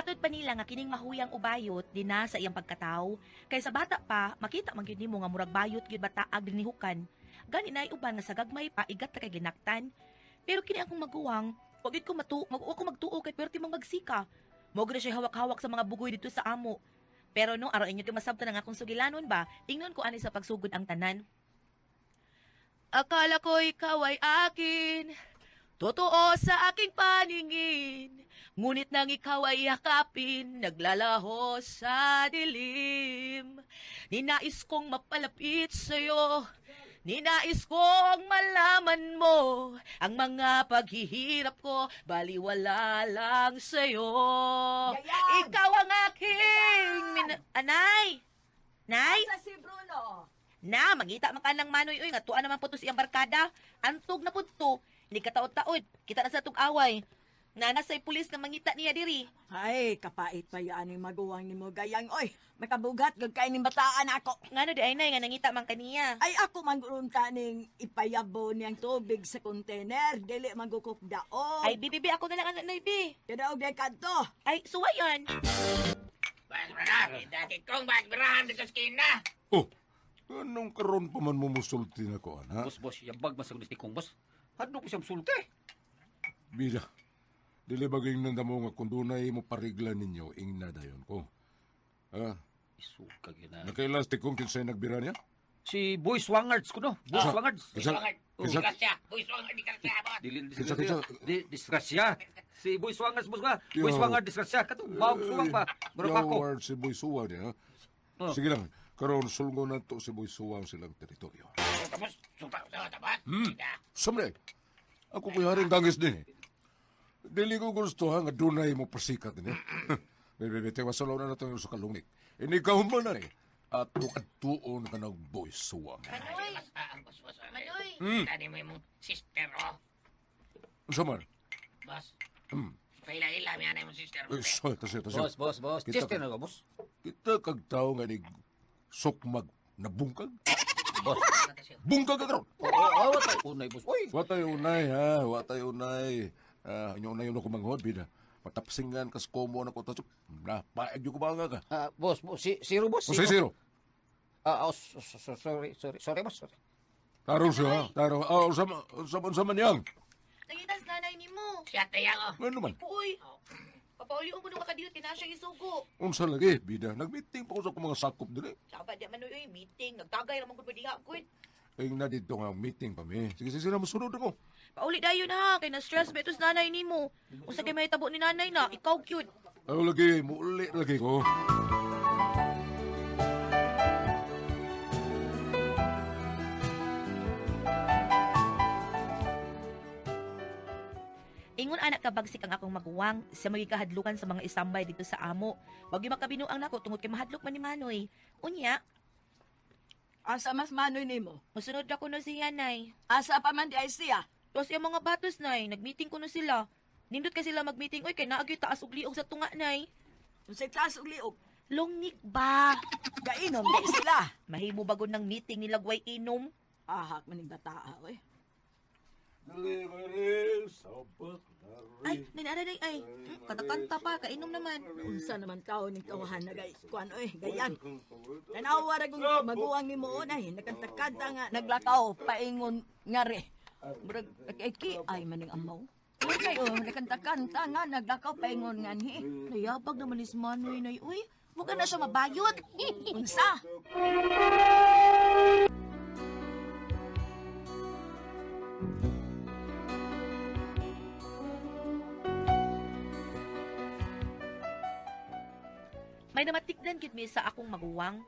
Gihatod pa nila nga kining mahuyang ubayot din na sa iyang pagkatao. Kay sa bata pa, makita man gyud nimo nga murag bayot gyud bataag dinihukan. Gani na uban nga sa gagmay pa igat ta kay ginaktan. Pero kini akong maguwang, wag gyud ko ko magtuo kay perti mang magsika. Mo gyud siya hawak-hawak sa mga bugoy dito sa amo. Pero no, araw inyo ti masabtan ang akong sugilanon ba? Ingnon ko ani sa pagsugod ang tanan. Akala ko ikaw ay akin. Totoo sa aking paningin, ngunit nang ikaw ay yakapin, naglalaho sa dilim. Ninais kong mapalapit sa'yo, ninais kong malaman mo, ang mga paghihirap ko, baliwala lang sa'yo. Yayang! Ikaw ang aking Anay! Nay! Asa si Bruno? Na, mangita man ka ng manoy, uy, nga tuan naman po to siyang barkada. Antog na po to. Hindi ka taod-taod. Kita na sa tug away. Nana sa'y pulis nga mangita niya diri. Ay, kapait pa yan yung maguwang ni mo gayang. Oy, makabugat, gagkain ni bataan ako. Ngano di ay nay, nga nangita man kaniya. Ay, ako mangurun ka ning ipayabo niyang tubig sa container. Dili magukop daog. Ay, bibibi ako na lang anak nay, bi. Kadaog day kanto. Ay, suwayan. Basbarahan, dati kong basbarahan dito sa skina. Oh, anong karon pa man mumusulti na ko, ana? Boss, yabag masagulis ni kong boss. Hadno ko siyang sulti. Bida, dili bagay nandamo nga kung dunay mo parigla ninyo, ing nadayon ko. Ha? Isuka gina. Nakailas ti kong kinsay nagbira niya? Si Boy Swangards ko no. Boy Ah. Swangards. Kinsa? Di kasya, buwis mo di kasya, boss. Dilin Kinsa? disgrasya. Si Boy Swangards boss ba? Yo. Boy Swangards disgrasya kato. Bawag suwang pa. Bro ako. Yaward si Boy Suwang niya. Oh. Sige lang, karon sulgo na to si Boy Suwang silang teritoryo. Tapos, suta sa tapat. Samre, ako ko'y haring gangis din eh. Dili ko gusto ha, nga dunay mo pasikat din eh. Bebe, tewasalaw na natin sa kalungnik. Inigaw mo na eh. At tuon ka ng Boy Suwang. Manoy! Ang boss, boss. Manoy! Tadi mo yung sister, oh. Saman? Boss, Hmm. paila-ila, may anay mong sister. Eh, so, tasyo. Boss. Kita Chester ka- na ka, boss. Kita kag tao nga ni sukmag na bungkag. Boss. Bungkag ka karon. Watay unay, boss. Uy. Watay unay ha, watay unay. Inyo unay ko manghod, bida. Matapsingan kas komo na ko tasok. Napaeg yung kumanga ka. Boss, zero boss. Kung sisiro. Sorry, boss. Sorry. Taro siya ha. Taro. Sama niyang. Nangitas nanay ni mo. Siya tayo, oh. Ano naman? Uy! Papauli ko nung makadiyot, tina siya isugo. Unsa lagi, bida. Nag-meeting pa ko sa akong mga sakop din eh. Saka ba di manoy, uy, meeting. Nagtagay naman ko pa diha, kuy. Ay na dito nga meeting pa mi. Sige, na masunod ako. Pauli dayon ha, kay na-stress betos nanay ni mo. Unsa kay may tabo ni nanay na, ikaw cute. Ay lagi, muli lagi ko. Ingon anak ka bagsik ang akong maguwang, sa magikahadlukan sa mga isambay dito sa amo. Wag yung makabinuang nako tungod kay mahadlok man ni Manoy. Unya, Asa mas manoy ni mo? musunod ako no si Yanay. Asa pa man di ay siya? Tapos yung mga batos, nay, nagmeeting ko no sila. Nindot ka sila magmeeting, oy, kay naagyo taas ug liog sa tunga, nay. Kung sa klas ug liog, Longnik ba? gainom di sila. Mahimo bagon ng meeting nila gway inom. Ahak maning bataa, oy. Dali, sabat, Ay, nanay, ay. Kanta-kanta pa, kainom naman. Unsa naman tao ning kawahan na gay kuan oy gayan. Tanawa ra kung maguwang ni mo unay nakanta-kanta nga naglakaw paingon ngari. Murag ki ay maning amaw. Kay oh nakanta-kanta nga naglakaw paingon nganhi. Nayabag naman ni si Manoy, nay. Uy, huwag ka na siya mabayot. Unsa? May namatikdan kit mi sa akong maguwang.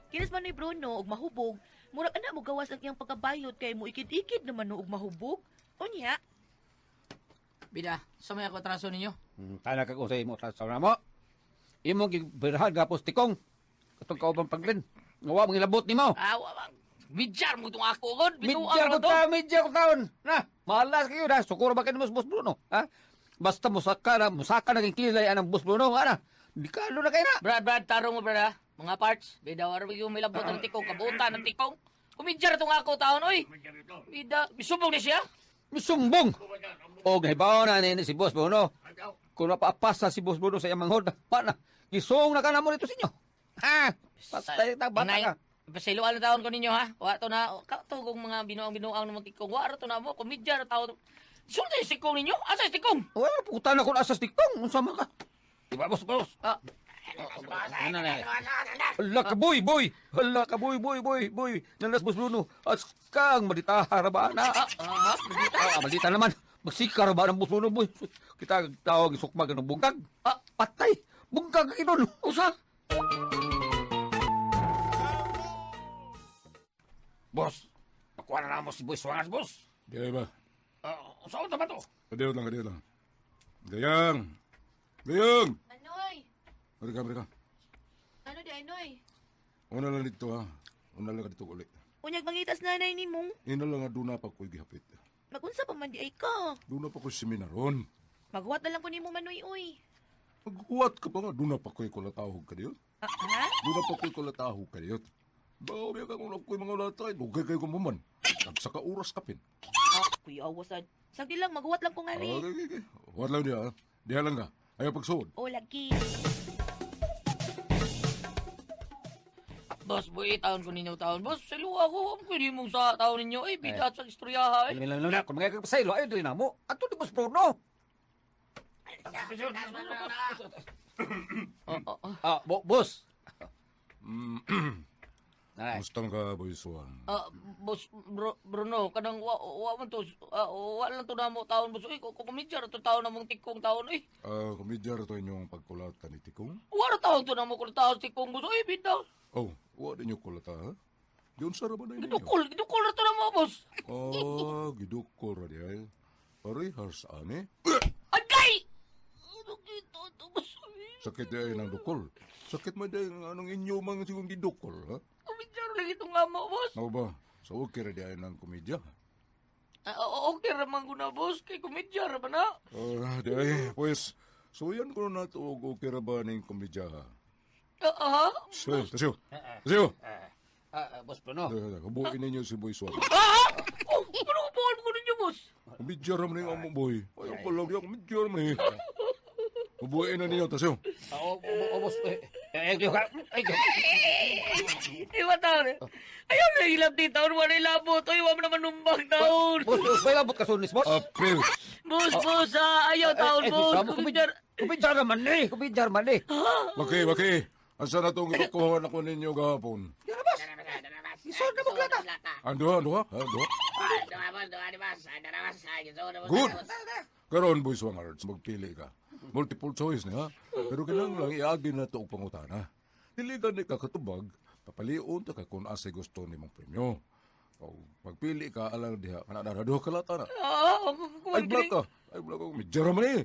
Kinis man ni Bruno og mahubog, murag ana mo gawas ang iyang pagkabayot kay mo ikid-ikid naman no og mahubog. Unya, Bida, sa may ako traso ninyo? Tana ka ko sa imo sa na mo. Imo gibirhan gapos tikong. Katong kaubang paglin. Ngawa mong ilabot nimo. Midjar mo itong ako, God. Medya ko taon. Na, malas kayo na. Sukuro ba kayo mo Boss Bruno? Ha? Basta musaka naging kilay anang Boss Bruno. Ana, di ka na kayo na. Brad, tarong mo, brad, ha? Mga parts. Bida, wala yung may labot ng tikong, kabuta ng tikong. Kumidjar itong ako taon, oy. Bida, bisubog na siya. Sumbong. O, nahibaw na ni si Boss Bruno. Kung napaapasa si Boss Bruno sa iyang manghod, paano? Gisong na ka na mo nito sa inyo. Ha? Patay ta, bata Inay, ka. pasiluan na taon ko ninyo ha. Wa to na katugong mga binuang ng tikong. Wa to na mo komedya na taon. Sulta yung tikong ninyo? Asa yung tikong? Well, puta na kung asas tikong. Unsa man ka? Diba, Boss? Ah, Ano na? Hala ka, boy! Hala ka, boy! Nanas, Boss Bruno. As kang maditahar ba na? Malita naman. Magsikar ba ng Boss Bruno, boy? Kita tawag isukmag ng bungkag. Patay! Bungkag ka doon. Usa? Boss, nakuha na mo si Boy Swangas, boss. Di ba? Saan naman to? Kadiyot lang. Gayang! Anoy? Mereka. Ano di, Anoy? Una lang dito ha. Una lang ka dito ulit. Unyag mangitas nanay ni mong. Ina lang nga doon na pa ko'y gihapit. Magunsa pa man di ay ka. Doon na pa ko'y seminaron. Maghuwat na lang ko ni mo manoy, uy. Maghuwat ka pa nga. Doon na pa ko'y kulatahog ka diyo. Ha? Doon na pa ko'y kulatahog ka diyo. Bawa biya ka kung ko'y mga ulatay. Lugay kayo kumuman. Nagsaka oras kapin. Kuya awasan. Sagdi lang, maghuwat lang ko nga rin. Okay. Huwat lang diya ha. Diya lang ka. Ayaw pagsuod. O, lagi. boss, boy, taon ko ninyo taon. Boss, saluwa ko. Pwede mong sa taon ninyo. Bigat sa istoryaha. Lang. Kung mga kapasaylo, ay rin na mo. Ato di Boss Bruno. Boss. Ay. Mustang ka, Boy Swan. Boss Bruno, kanang wa man to, wa lang to na mo taon, boss. Kung kumidya to taon na mong tikong taon, Kumidya ito inyong pagkulatan ni Tikong. Wa na taon to na mo kung taon tikong, boss. Bitaw. Oh, huwag din yung kulata ha. Diyon sa raman na ninyo. Gidukol na to na mo, boss. Gidukol ra di ay. Parehas ane. Agay! Ano dito to, boss? Sakit di ay ng dukol. Sakit man di ay anong inyo mga sigong gidukol ha. Kumidya lang itong nga mo, boss. Ano ba? So okay ra di ay ng komedya. Okay raman ko na, boss. Kay kumidya raman na. Di ay, pues, so yan ko na ito okay ra ba ng komedya ha. Tasyo. Boss Bruno. Kabuin ninyo si Boy Swan. Ano ko bawal ko ninyo, boss? Komedya ra man yung among boy. Ayaw ko lang diya, komedya ra man eh. Kabuin na ninyo, Tasyo. Boss. Iwa taon eh. Ayaw na ilang titaon, wala ilabot. Ay, wala naman numbang taon. Boss, may labot ka sunis, boss. April. Boss, ayaw taon, boss. Kumidjar naman eh. Baki. Asa na itong ikukuha na ko ninyo gahapon? Isod na maglata. Ando ha? Good. Karon, Boy Swan Arts, magpili ka. Multiple choice na ha. Pero kailangan lang iagi na ito og pangutana. Dili ka ni kakatubag, papaliun ta ka kung asay gusto ni mong premyo. O pagpili ka, alang diha, kanadaraduha ka lata na. Ay, black ka. Medyo raman eh.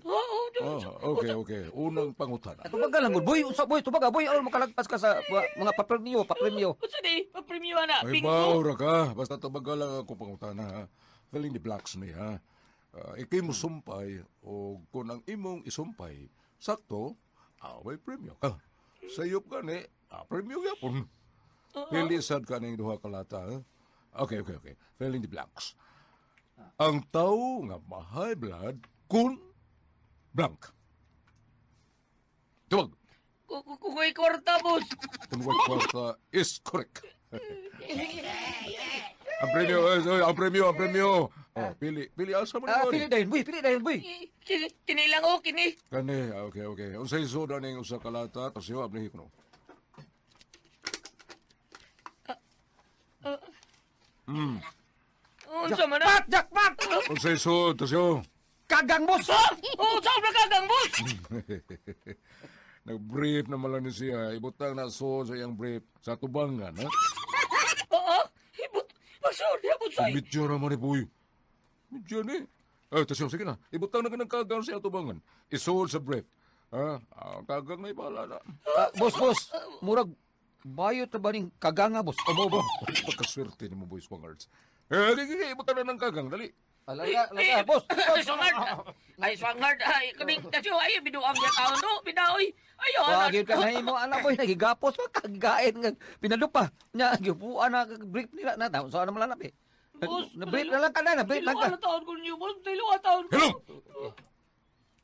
Okay. Unang pangutana. Tubaga lang, boy. Tubaga, boy. Alam, makalagpas ka sa mga papremyo. Basta di, papremyo na. Ay, baura ka. Basta tubaga lang ako pangutana ha. Feeling ni Blacks ni ha. Ikay mo sumpay o kung ang imong isumpay, sakto, may premyo ka. Sayop ka ni, premyo yapon. Pili sad ka ng duha kalata ha. Okay. Fill in the blanks. Ang tao nga ma-high blood kun blank. Tuwag. Kung may kwarta, boss. Kung kwarta is correct. Ang premyo. Pili asa man Pili dahin, boy. Kini lang o, kini. Kani, okay. Unsay soda ning usa kalata, tapos yo abli kuno. Unsa man na? Jackpot! Unsay soda, tapos yo. Kagang, boss! Saan na kagang, boss? Nag-brief na malang ni siya. Ibutang na so sa iyang brief sa tubangan, ha? Ibut. Sorry, sa'yo. Medyo raman ni boy. Medyo ni. Tasyo, sige na. Ibutang na ka ng kagang sa iyang tubangan. Isood sa brief. Ha? Kagang na ibala na. Boss. Murag, bayot na ba ning kagang nga, boss? Amo ba? Pagkaswerte ni mo, boy Swangards. Sige, ibutang na ng kagang. Dali. Alaga, boss. Ay, swangard. Ay, kaning, tasyo, ay, binuang niya taon, no? Binaoy. Ayaw, Wagin ka na mo, alam boy, nagigapos, magkagain nga. Pinalupa. Nya, gibuan na, brief nila na. Saan naman lanap eh. Boss, Na-brief na lang ka na, na-brief lang ka. Dilo taon ko niyo, boss. Dilo taon ko. Hello!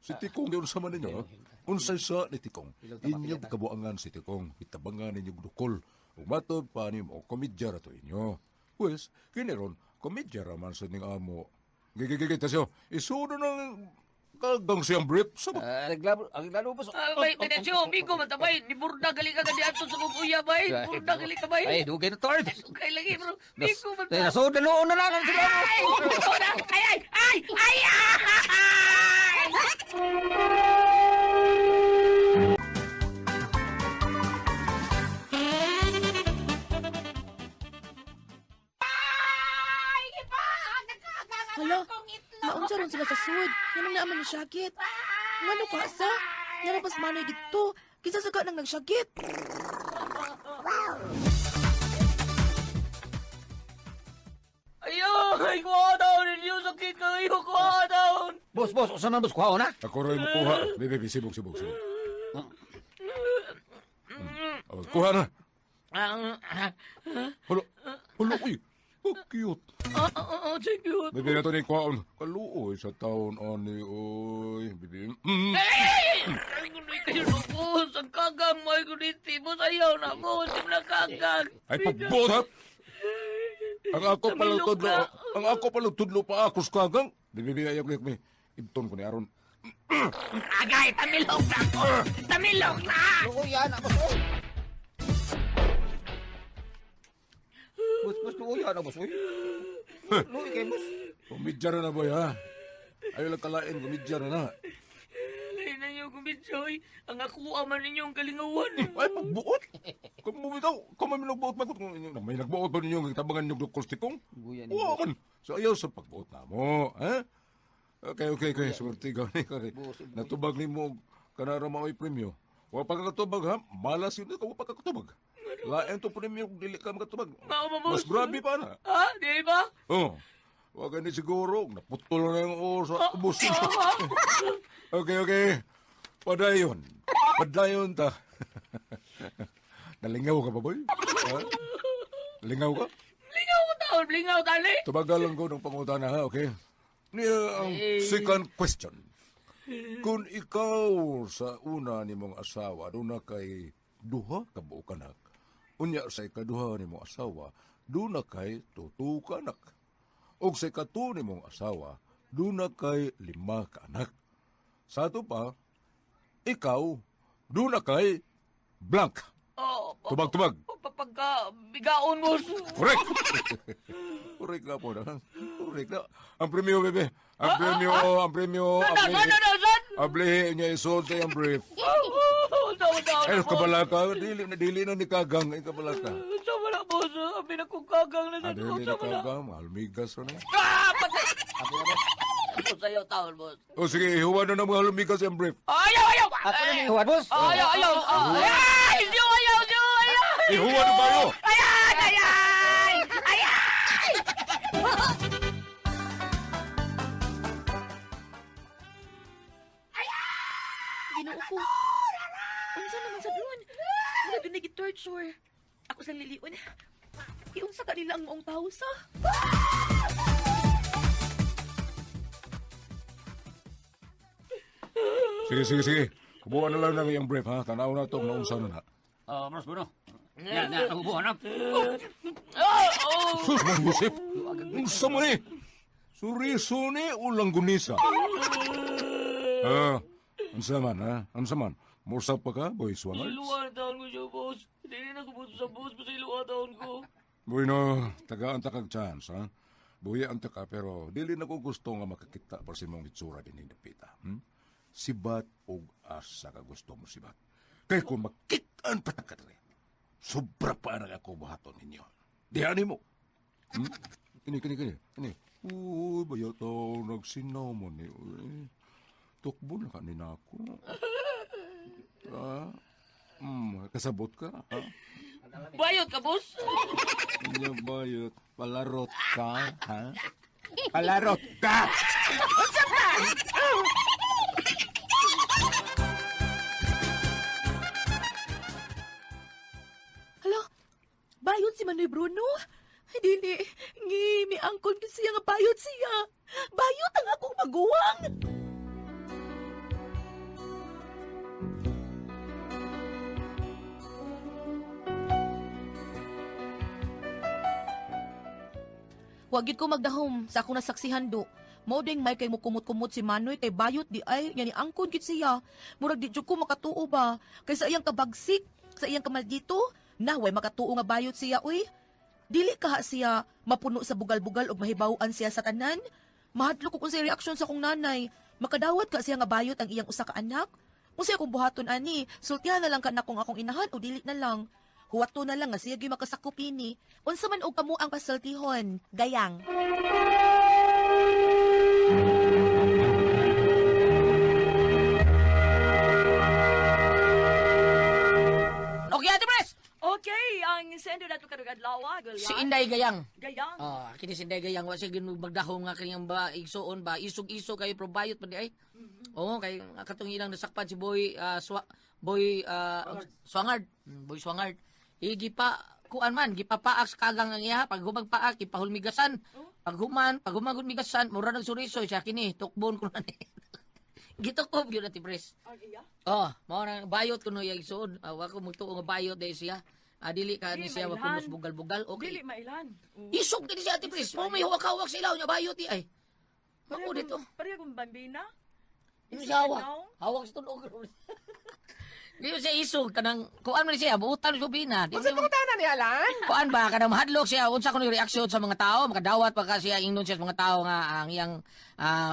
Si Tikong di unsa man ninyo. Unsay sa ni Tikong. Inyo kabuangan si Tikong. Itabangan ninyo dukol. Ug matod pa nimo komedya ra to inyo. Pues, kiniron komedya ra man sa ning amo. Gigigigit tasyo. Isudo ng kagang siyang brief sa Ang reklamo, boss. Bay, Benedyo, Miko, matabay. Ni Burda, gali ka gadi ato sa kukuya, bay. Burda, gali ka, bay. Ay, dugay na tord. Kay lagi, bro. Miko, man. Nasod na noon na lang ang sila. Ay! Ay! Ay! Ay! Ay! Hala, naunsa ron sila sa sud. Yan ang naaman ni Syakit. Ngano ka sa? Yan ang pas manoy dito. Kisa sa ka nang nagsyakit. Ayaw! Ay, kuha down! Ninyo, sakit ka kayo! Kuha down! Boss, usan man boss, kuha na. Ako rin mo kuha. Bebe, sibog. Oh, kuha na. Hulo, uy. Oh, cute. Thank you. Bebe na to ni kuhaon. Kaluoy sa taon, ani, oy. Bebe, Ay, kunoy kayo no, boss. Ang kagang mo ay kuniti. Boss, ayaw na, boss. Yung nakagang. Ay, pagbuot, ha? Ang ako palang Tamilok tudlo, na. ang ako palang tudlo pa ako sa kagang. Bebe, ayaw ko, ibton ko ni Aron. Agay, tamilok na ako. Tamilok na! Oo, yan, boss. Boss, oo, yan, boss. Luoy kay boss. Kumidya na boy, ha? Ayaw lang kalain, kumidya na. Lain na niyo kumitsoy. Ang ako aman ninyong kalingawan. Ay, pagbuot. Kung bumitaw, kung may nagbuot, may nagbuot ba ninyo, tabangan nyo dukol stikong? Guyan ni Oo, kan. So, ayaw sa pagbuot na mo, ha? Okay. Sumerti ka ni kare. Natubag ni mo, kanara mao'y premyo. Wa pa kakatubag, ha? Malas yun ito, wa pa kakatubag. Lain to premyo kung dili ka makatubag. Mao ba, boss? Mas grabe pa na. Ha? Di ba? Oo. Wag ni siguro, naputol na yung oras sa ubos. Okay. Padayon ta. Nalingaw ka ba, boy? Ha? Lingaw ka? Lingaw tali. Tubagalan ko ng pangutana, ha? Okay? Niya ang second question. Kung ikaw sa una ni mong asawa, doon na kay duha ka buo kanak. Unya sa ikaduha ni mong asawa, doon na kay tutu kanak. O sa ikatu ni mong asawa, doon na kay 5 ka anak. Sa ito pa, ikaw, doon na kay blank. Oh, Tubag. pagka bigaon, boss. Correct! Correct na po na. Correct na. Ang premyo, bebe. Ang premyo. Saan? Ablihin niya isolte ang brief. Ay, kabalaka. Dili na ni Kagang. Ay, kabalaka. Sama na, boss. Abi na kong kagang na sa Dili na Kagang. Malmigas na. Patay! Ako sa'yo, taon, boss. O sige, ihuwa na ng mga lumigas ang brief. Ayaw! Ako na ni Juan, boss. Ayaw! Ay! Ayaw! Ihuwa na bayo! Ginoo ko. Unsa naman sa doon? Wala doon nag-torture. Ako sang liliun. Iunsa ka nila ang maong pausa. Sige. Kubuha na lang ng iyang brief, ha? Tanaw na itong naunsa na na. Mas Bruno. Yan, nakubuhan na. Sus, Mang Yusip! Unsa mo ni? Suriso ni ulang gunisa. Unsa man, ha? Unsa man? Mursap pa ka, boy Swangards? Iluwa na taon ko siya, boss. Hindi na kubuto sa boss, basta iluwa taon ko. Bueno, tagaan ta kag chance, ha? Buya ang taka, pero dili na ko gusto nga makakita pa si mong itsura din ni Dapita. Sibat og asa ka gusto mo sibat. Kaya kung makitaan pa ta kadre, sobra pa na ako buhaton ninyo. Dihani mo. Kini. Uy, bayo to, nagsinaw mo ni. Tukbo na kanina ako. Kasabot ka, ha? Bayot ka, boss. Hindi bayot. Palarot ka, ha? Palarot ka! Hala, bayot si Manoy Bruno? Dili, mi angkon ko siya nga bayot siya. Bayot ang akong maguwang. Wagid ko magdahom sa akong nasaksihan do. Mao ding may kay mo kumot-kumot si Manoy kay bayot di ay nya ni angkon gid siya. Murag di jud ko makatuo ba kay sa iyang kabagsik, sa iyang kamaldito, way makatuo nga bayot siya uy. Dili kaha siya mapuno sa bugal-bugal ug mahibaw-an siya sa tanan. Mahadlok ko kung sa reaksyon sa kong nanay. Makadawat ka siya nga bayot ang iyang usa ka anak. Kung siya kung buhaton ani, sultihan na lang ka na kung akong inahan o dili na lang. Huwato na lang nga siya gyud makasakop ini. Unsa man og kamo ang pasultihon, gayang. Okay, Ate Pres! Okay, ang sendo nato karong adlaw, Gulyan. Si Inday Gayang. Gayang. Kini si Inday Gayang, wa siya magdahom nga kanyang ba, igsuon ba, isog-iso kayo probayot pa di ay. Oo, kay katong ilang nasakpan si Boy, Swangard. Boy Swangard. Gipa, kuan man, gipapaak sa kagang ang iya, pag humag paak, ipahulmigasan. Pag humagod migasan, mura nagsuriso siya, kini, tukbon ko na ni. Gitukob yun Ate Pres. Iya. Mao na bayot kuno yung igsuon. Wa ko magtuo nga bayot dahil siya. Dili ka ni Dili siya mailan. mapunos bugal-bugal. Okay. Dili mailan. Isog din siya Ate Pres. Mo may hawak-hawak sa ilaw niya bayot ay. Mako dito. Pareha kong bambina. Ano siya hawak? Hawak sa tunog. Di mo siya isog kanang kuan man siya buutan sa bina. Di Unsa mo pangutana ni Alan? kuan ba kanang mahadlok siya unsa kuno reaksyon sa mga tao, makadawat pa ka siya ingnon siya sa mga tao nga ang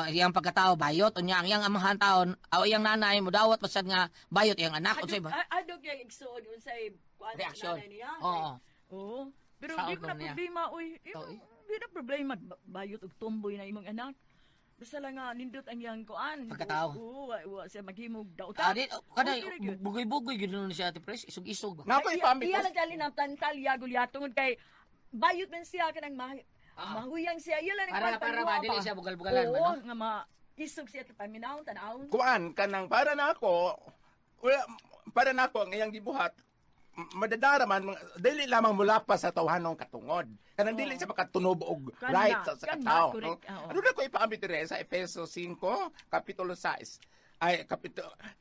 iyang pagkatao bayot unya ang iyang amahan taon o iyang nanay mo dawat pasad nga bayot iyang anak unsay ba? Adog yung igsuon unsay kuan Reaksyon. nanay niya. Oo. Oo. Pero Saon di ko na man niya? problema oy. Oo, Di na problema bayot og tomboy na imong anak. Basta lang nga nindot ang yang kuan. Pagkatao. Oo, wa siya maghimog dauta. Di kada Okay ra gyud. bugoy-bugoy gyud nun siya Ate Pres, isog-isog ba? Nakoy pamit. Iya lang dali ng tantalya gulyatong kay bayot man siya kanang mahuyang siya. Iya lang Para ba dili siya bugal-bugalan man Oo, no? nga isog siya paminaw tanaw. Kuan kanang para nako. Wala para nako ang iyang gibuhat madadaraman dili lamang mula pa sa tawhanong katungod. Kanang dili siya makatunob og Kana, right sa kana, katao. correct, oo. Ano na ko ipaambit dire sa Efeso 5 kapitulo 6.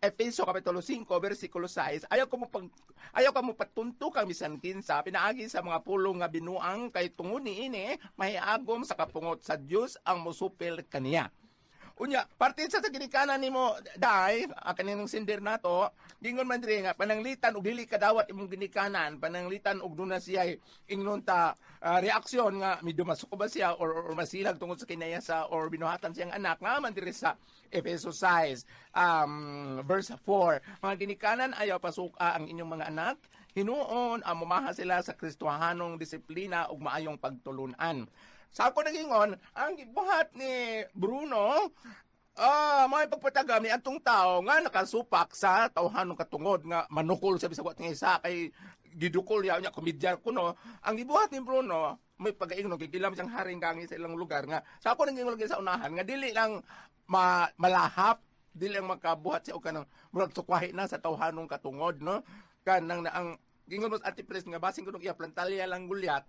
Efeso kapitulo 5 bersikulo 6. Ayaw ko mo patunto kang bisan kinsa pinaagi sa mga pulong nga binuang kay tungod niini mahiagom sa kapungot sa Dios ang mosupil kaniya. Unya, parte sa ginikanan nimo dai, kaninang sindir nato, gingon man diri nga pananglitan og dili kadawat imong ginikanan, pananglitan og duna siya ingnon ta reaksyon nga medyo masuko ba siya or masilag tungod sa kinayasa or binuhatan siyang anak nga man diri sa Efeso 6 verse 4. Mga ginikanan ayaw pasuka ang inyong mga anak, hinuon ang mumaha sila sa Kristohanong disiplina ug maayong pagtulunan. Sa ako nagingon, ang gibuhat ni Bruno, may pagpatagam ni atong tao nga nakasupak sa tawhanong katungod nga manukol sa bisagwat nga isa kay gidukol ya nya komedya kuno. Ang gibuhat ni Bruno, may pag-aingno kikilam siyang haring gangi sa ilang lugar nga. Sa ako nagingon lagi sa unahan nga dili lang malahap, dili lang makabuhat siya og kanang murag tukwahi na sa tawhanong katungod no. Kanang na ang gingon mo sa Ate Pres nga basing kuno iya plantalya lang gulyat.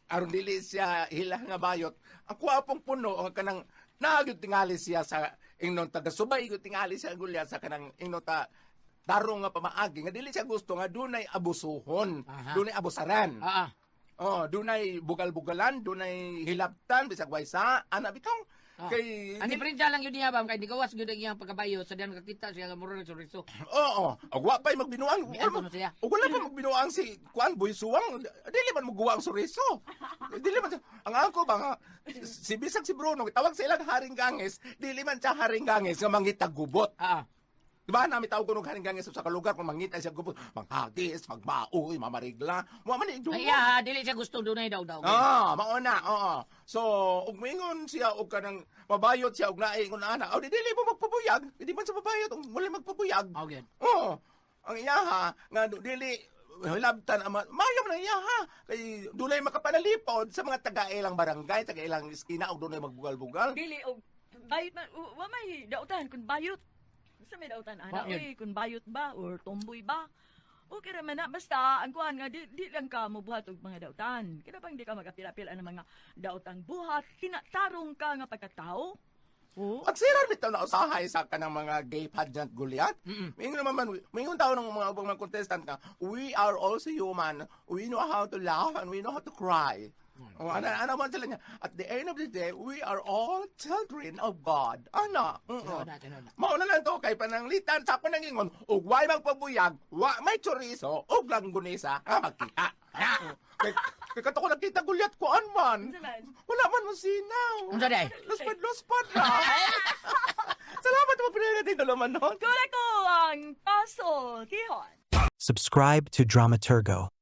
Aron dili siya hila nga bayot. Ang kuwapong puno ang kanang nagyud tingali siya sa ingnon taga-subay gyud tingali siya gulyat sa kanang ingnon ta tarong nga pamaagi nga dili siya gusto nga dunay abusuhon, dunay abusaran. Dunay bugal-bugalan, dunay hilabtan bisag waysa ana bitaw. Kay Ani printa lang yun niya ba kay di gawas gyud ang iyang pagkabayot sa diyan nakakita siya nga mura nagsurriso. Oo, agwa pa'y magbinuang. Ano siya? O wala pa magbinuang si Kuan Boy Suwang. Dili man magawa ang suriso. Dili man ang ako ba nga si bisag si Bruno tawag sa ilang haring gangis, dili man siya haring gangis nga mangitag gubot. Diba namin tawag ko nung haring gangis sa kalugar kung mangita siya gubot, manghagis, magbaoy, mamarigla. Mo man idu. Ay, dili siya gusto dunay daw. Mauna, oo. So, ug moingon siya og kanang mabayot siya og naay kun ana. Aw dili mo magpabuyag. Di man sa mabayot og wala magpabuyag. Okay. Oo. Ang iyaha nga dili hilabtan mayam na iyaha kay dunay makapanalipod sa mga taga-ilang barangay, taga-ilang iskina og dunay magbugal-bugal. Dili og bayot man wa may dautan kun bayot. Basta may dautan ana oy kun bayot ba or tomboy ba. Okay ra man na basta ang kuan nga di lang ka mobuhat og mga dautan. Kaya bang di ka magapil-apil ang mga dautang buhat, tinatarong ka nga pagkatao. At sira bitaw na usahay sa kanang mga gay pageant gulyat. Mingon naman, mingon tao ng mga contestant ka, we are also human. We know how to laugh and we know how to cry. Oh, ano man sila niya. At the end of the day, we are all children of God. Ano? Tinod na. Mauna lang to kay pananglitan sa ako nangingon, ug way magpabuyag, wa may chorizo, ug langgunisa, magkita. Kay kato ko nakita gulyat ko man. Wala man masinaw. Unsa day? Luspad na. Salamat mo pinanatin dalaman nun. Kula ko ang puzzle, kihon. Subscribe to Dramaturgo.